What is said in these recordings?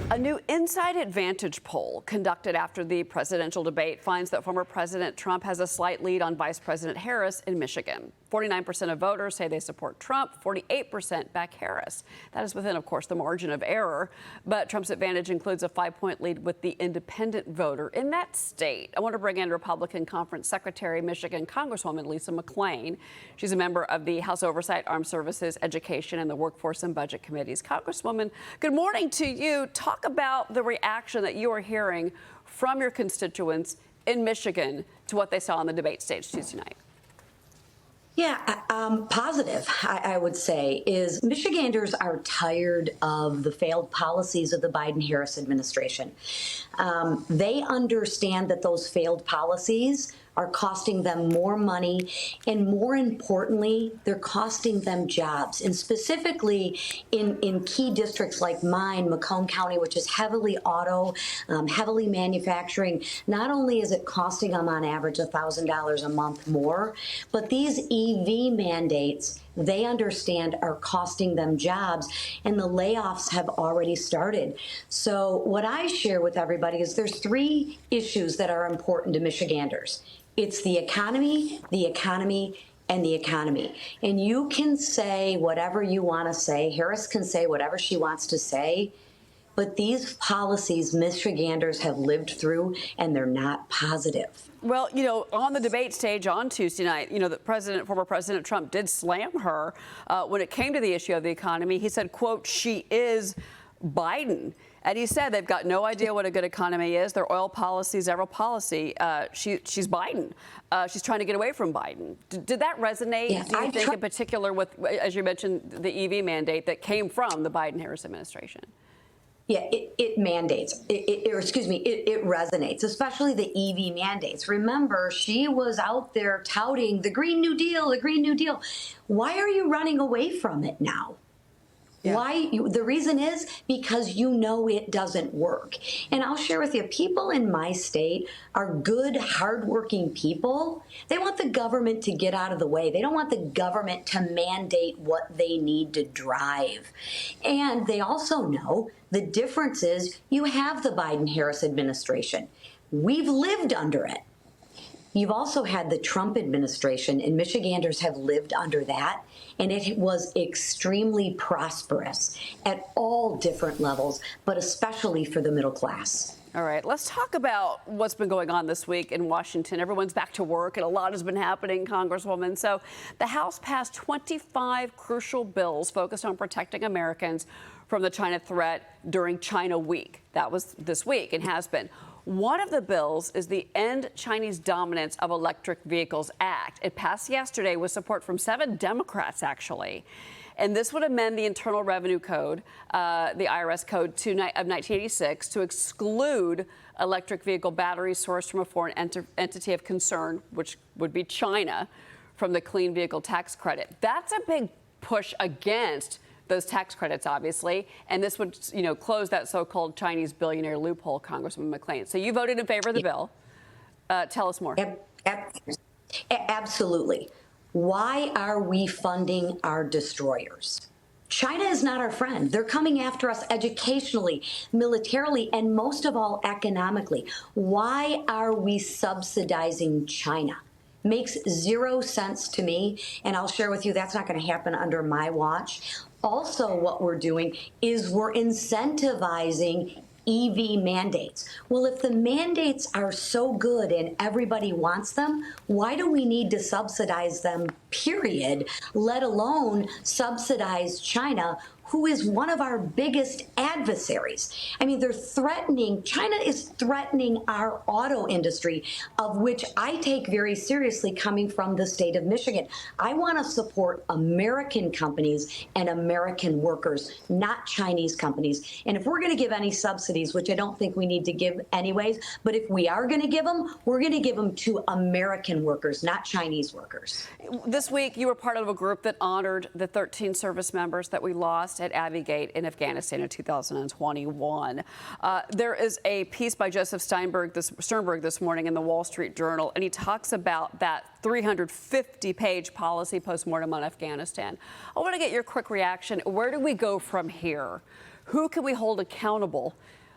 A new Inside Advantage poll conducted after the presidential debate finds that former President Trump has a slight lead on Vice President Harris in Michigan. 49% of voters say they support Trump, 48% back Harris. That is within, of course, the margin of error. But Trump's advantage includes a 5-point lead with the independent voter in that state. I want to bring in Republican Conference Secretary, Michigan Congresswoman Lisa McClain. She's a member of the House Oversight, Armed Services, Education, and the Workforce and Budget Committees. Congresswoman, good morning to you. Talk about the reaction that you are hearing from your constituents in Michigan to what they saw on the debate stage Tuesday night. Yeah, positive, I would say, is Michiganders are tired of the failed policies of the Biden-Harris administration. They understand that those failed policies are costing them more money, and more importantly, they're costing them jobs. And specifically in key districts like mine, Macomb County, which is heavily auto, heavily manufacturing, not only is it costing them on average $1,000 a month more, but these EV mandates, they understand, are costing them jobs, and the layoffs have already started. So what I share with everybody is there's 3 issues that are important to Michiganders. It's the economy, and the economy. And you can say whatever you want to say. Harris can say whatever she wants to say. But these policies Michiganders have lived through, and they're not positive. Well, you know, on the debate stage on Tuesday night, you know, former President Trump did slam her when it came to the issue of the economy. He said, quote, she is Biden. And he said they've got no idea what a good economy is. Their oil policy, zero policy. She's Biden. She's trying to get away from Biden. Did that resonate, Yes, do you think, in particular with, as you mentioned, the EV mandate that came from the Biden-Harris administration? Yeah, it mandates, it resonates, especially the EV mandates. Remember, she was out there touting the Green New Deal, the Green New Deal. Why are you running away from it now? Yeah. The reason is because you know it doesn't work. And I'll share with you, people in my state are good, hardworking people. They want the government to get out of the way. They don't want the government to mandate what they need to drive. And they also know the difference is you have the Biden-Harris administration. We've lived under it. You've also had the Trump administration, and Michiganders have lived under that, and it was extremely prosperous at all different levels, but especially for the middle class. All right, let's talk about what's been going on this week in Washington. Everyone's back to work, and a lot has been happening, Congresswoman. So the House passed 25 crucial bills focused on protecting Americans from the China threat during China Week. That was this week and has been. One of the bills is the End Chinese Dominance of Electric Vehicles Act. It passed yesterday with support from 7 Democrats, actually. And this would amend the Internal Revenue Code, the IRS code of 1986, to exclude electric vehicle batteries sourced from a foreign entity of concern, which would be China, from the clean vehicle tax credit. That's a big push against those tax credits, obviously, and this would, you know, close that so-called Chinese billionaire loophole, Congresswoman McClain. So you voted in favor of the bill. Tell us more. Absolutely. Why are we funding our destroyers? China is not our friend. They're coming after us educationally, militarily, and most of all, economically. Why are we subsidizing China? Makes 0 sense to me, and I'll share with you that's not going to happen under my watch. Also, what we're doing is we're incentivizing EV mandates. Well, if the mandates are so good and everybody wants them, why do we need to subsidize them, period, let alone subsidize China, who is one of our biggest adversaries? I mean, they're threatening, China is threatening our auto industry, of which I take very seriously coming from the state of Michigan. I want to support American companies and American workers, not Chinese companies. And if we're going to give any subsidies, which I don't think we need to give anyways, but if we are going to give them, we're going to give them to American workers, not Chinese workers. This week, you were part of a group that honored the 13 service members that we lost at Abbey Gate in Afghanistan in 2021. There is a piece by Joseph Sternberg this morning in the Wall Street Journal, and he talks about that 350-page policy postmortem on Afghanistan. I want to get your quick reaction. Where do we go from here Who can we hold accountable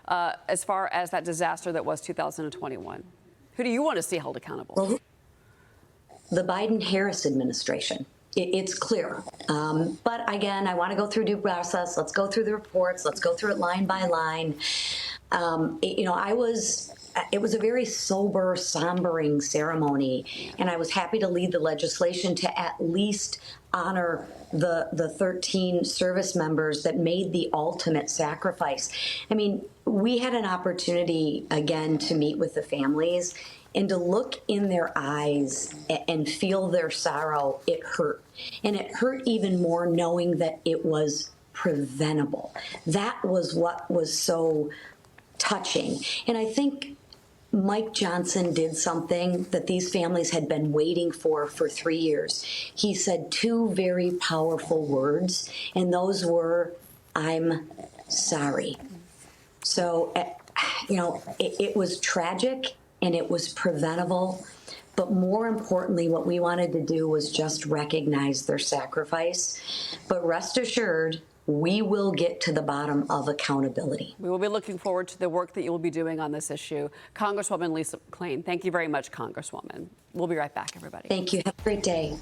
as far as that disaster that was 2021? Who do you want to see held accountable? Well, the Biden-Harris administration. It's clear. But again, I want to go through due process. Let's go through the reports. Let's go through it line by line. It was a very sober, sombering ceremony, and I was happy to lead the legislation to at least honor the 13 service members that made the ultimate sacrifice. I mean, we had an opportunity, again, to meet with the families and to look in their eyes and feel their sorrow. It hurt. And it hurt even more knowing that it was preventable. That was what was so touching. And I think Mike Johnson did something that these families had been waiting for 3 years. He said two very powerful words, and those were, "I'm sorry." So, it was tragic and it was preventable. But more importantly, what we wanted to do was just recognize their sacrifice. But rest assured, we will get to the bottom of accountability. We will be looking forward to the work that you will be doing on this issue. Congresswoman Lisa McClain, thank you very much, Congresswoman. We'll be right back, everybody. Thank you. Have a great day.